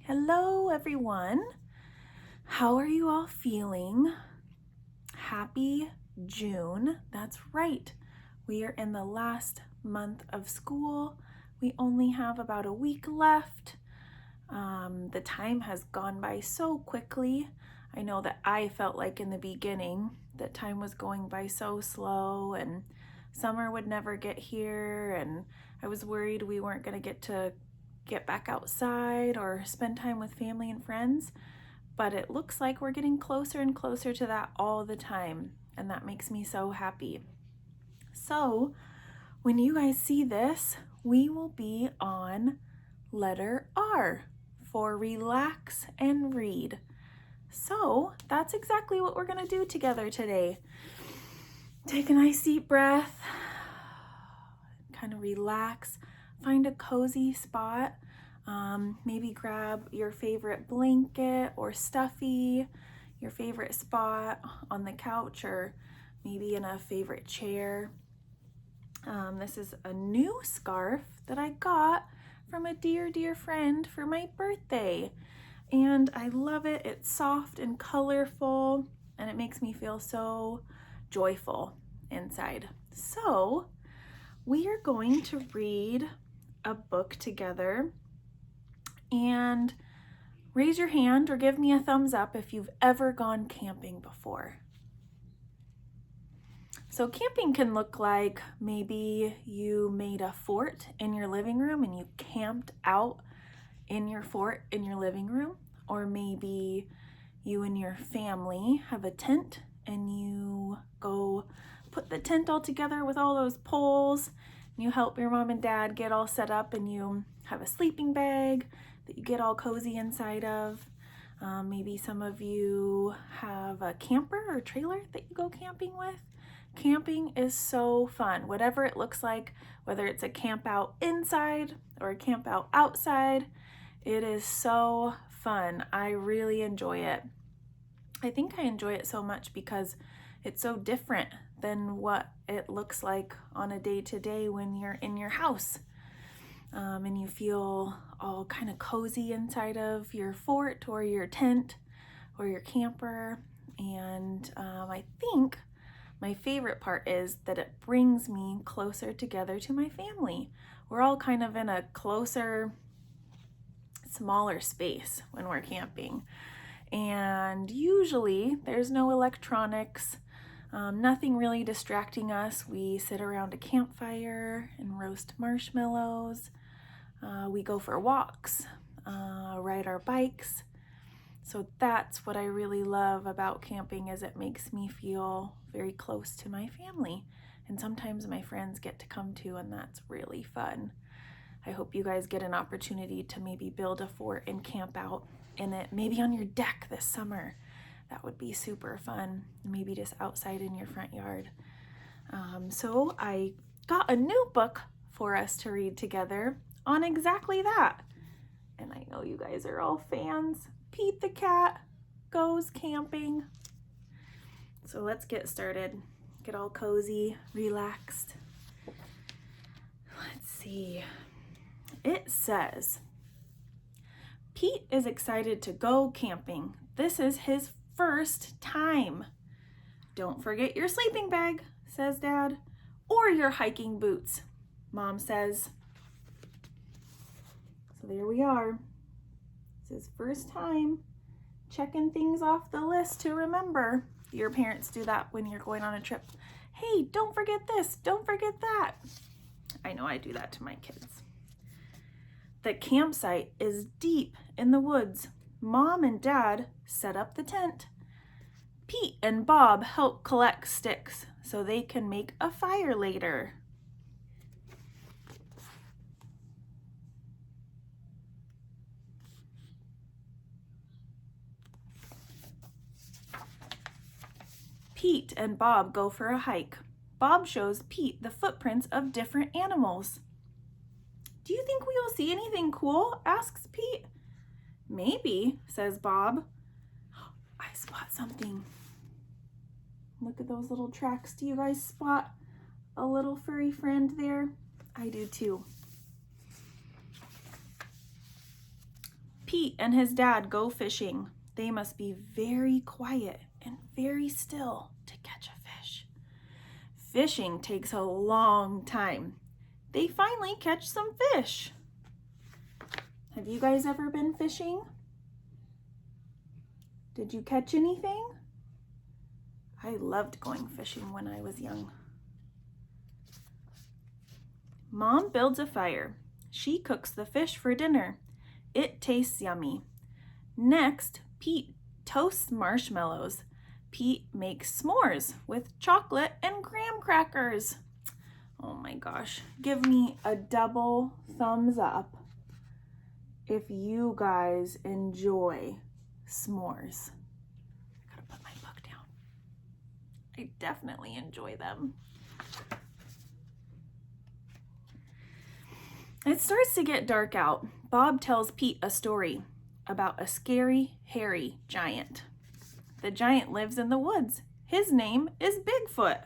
Hello, everyone. How are you all feeling? Happy June. That's right. We are in the last month of school. We only have about a week left. The time has gone by so quickly. I know that I felt like in the beginning that time was going by so slow and summer would never get here, and I was worried we weren't going to get back outside or spend time with family and friends, but it looks like we're getting closer and closer to that all the time, and that makes me so happy. So when you guys see this, we will be on letter R for relax and read. So that's exactly what we're going to do together today. Take a nice deep breath, kind of relax, find a cozy spot. Maybe grab your favorite blanket or stuffy, your favorite spot on the couch, or maybe in a favorite chair. This is a new scarf that I got from a dear friend for my birthday, and I love it. It's soft and colorful, and it makes me feel so joyful inside. So we are going to read a book together, and raise your hand or give me a thumbs up if you've ever gone camping before. So camping can look like maybe you made a fort in your living room and you camped out in your fort in your living room, or maybe you and your family have a tent and you go put the tent all together with all those poles, and you help your mom and dad get all set up, and you have a sleeping bag that you get all cozy inside of. Maybe some of you have a camper or trailer that you go camping with. Camping is so fun, whatever it looks like, whether it's a camp out inside or a camp out outside. It is so fun. I really enjoy it. I think I enjoy it so much because it's so different than what it looks like on a day-to-day when you're in your house. And you feel all kind of cozy inside of your fort or your tent or your camper. And I think my favorite part is that it brings me closer together to my family. We're all kind of in a closer, smaller space when we're camping. And usually there's no electronics, nothing really distracting us. We sit around a campfire and roast marshmallows. We go for walks, ride our bikes. So that's what I really love about camping, is it makes me feel very close to my family. And sometimes my friends get to come too, and that's really fun. I hope you guys get an opportunity to maybe build a fort and camp out in it, maybe on your deck this summer. That would be super fun. Maybe just outside in your front yard. So I got a new book for us to read together on exactly that. And I know you guys are all fans. Pete the Cat Goes Camping. So let's get started. Get all cozy, relaxed. Let's see. It says, Pete is excited to go camping. This is his first time. Don't forget your sleeping bag, says Dad, or your hiking boots, Mom says. So there we are. It's his first time, checking things off the list to remember. Your parents do that when you're going on a trip. Hey, don't forget this, don't forget that. I know I do that to my kids. The campsite is deep in the woods. Mom and Dad set up the tent. Pete and Bob help collect sticks so they can make a fire later. Pete and Bob go for a hike. Bob shows Pete the footprints of different animals. Do you think we will see anything cool? Asks Pete. Maybe, says Bob. I spot something. Look at those little tracks. Do you guys spot a little furry friend there? I do too. Pete and his dad go fishing. They must be very quiet and very still to catch a fish. Fishing takes a long time. They finally catch some fish. Have you guys ever been fishing? Did you catch anything? I loved going fishing when I was young. Mom builds a fire. She cooks the fish for dinner. It tastes yummy. Next, Pete toasts marshmallows. Pete makes s'mores with chocolate and graham crackers. Oh my gosh, give me a double thumbs up if you guys enjoy s'mores. I gotta put my book down. I definitely enjoy them. It starts to get dark out. Bob tells Pete a story about a scary, hairy giant. The giant lives in the woods. His name is Bigfoot.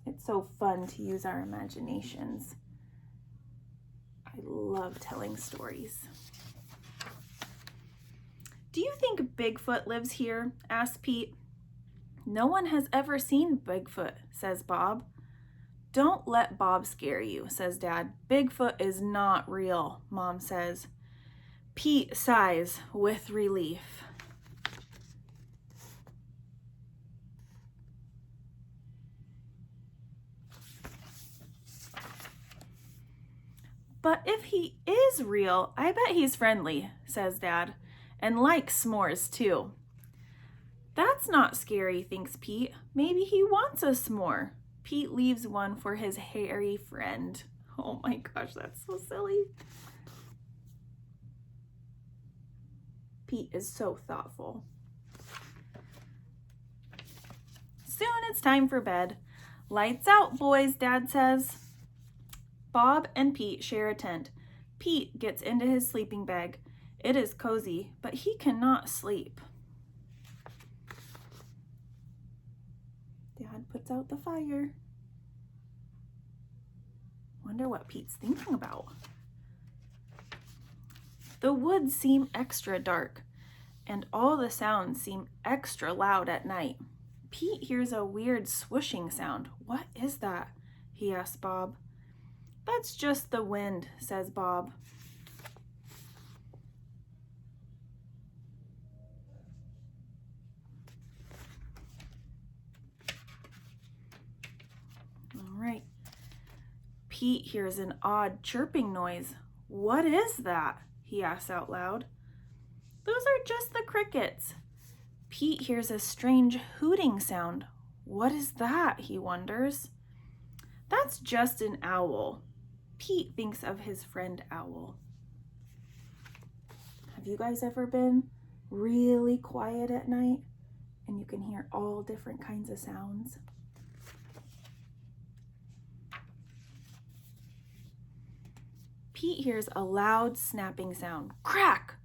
It's so fun to use our imaginations. I love telling stories. Do you think Bigfoot lives here? Asks Pete. No one has ever seen Bigfoot, says Bob. Don't let Bob scare you, says Dad. Bigfoot is not real, Mom says. Pete sighs with relief. But if he is real, I bet he's friendly, says Dad, and likes s'mores too. That's not scary, thinks Pete. Maybe he wants a s'more. Pete leaves one for his hairy friend. Oh my gosh, that's so silly. Pete is so thoughtful. Soon it's time for bed. Lights out, boys, Dad says. Bob and Pete share a tent. Pete gets into his sleeping bag. It is cozy, but he cannot sleep. Dad puts out the fire. Wonder what Pete's thinking about. The woods seem extra dark, and all the sounds seem extra loud at night. Pete hears a weird swooshing sound. What is that? He asks Bob. That's just the wind, says Bob. All right. Pete hears an odd chirping noise. What is that? He asks out loud. Those are just the crickets. Pete hears a strange hooting sound. What is that? He wonders. That's just an owl. Pete thinks of his friend Owl. Have you guys ever been really quiet at night and you can hear all different kinds of sounds? Pete hears a loud snapping sound. Crack!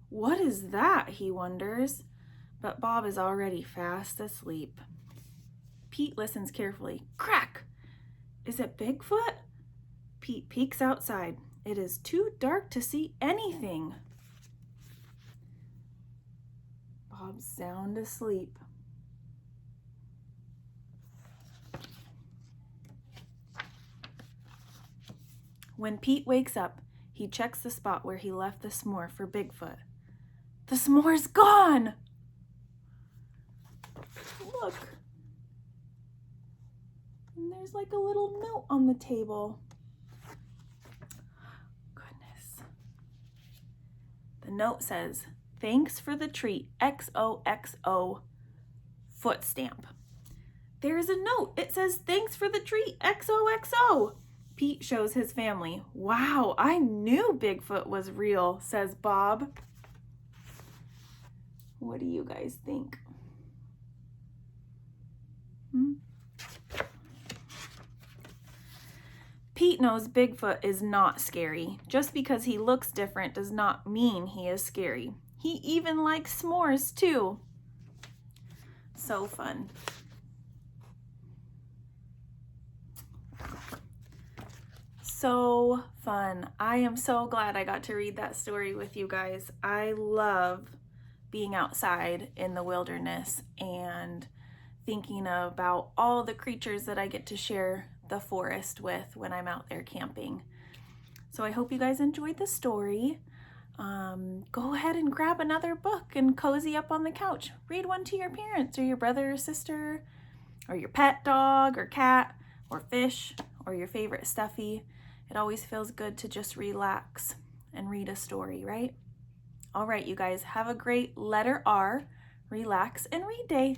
What is that? He wonders. But Bob is already fast asleep. Pete listens carefully. Crack! Is it Bigfoot? Pete peeks outside. It is too dark to see anything. Bob's sound asleep. When Pete wakes up, he checks the spot where he left the s'more for Bigfoot. The s'more's gone! Look. And there's like a little note on the table. Goodness. The note says, thanks for the treat, XOXO, foot stamp. There's a note. It says, thanks for the treat, XOXO. Pete shows his family. Wow, I knew Bigfoot was real, says Bob. What do you guys think? Pete knows Bigfoot is not scary. Just because he looks different does not mean he is scary. He even likes s'mores too. So fun. so fun. I am so glad I got to read that story with you guys. I love being outside in the wilderness and thinking about all the creatures that I get to share the forest with when I'm out there camping. So I hope you guys enjoyed the story. Go ahead and grab another book and cozy up on the couch. Read one to your parents or your brother or sister or your pet dog or cat or fish or your favorite stuffy. It always feels good to just relax and read a story, right? All right, you guys, have a great letter R, relax and read day.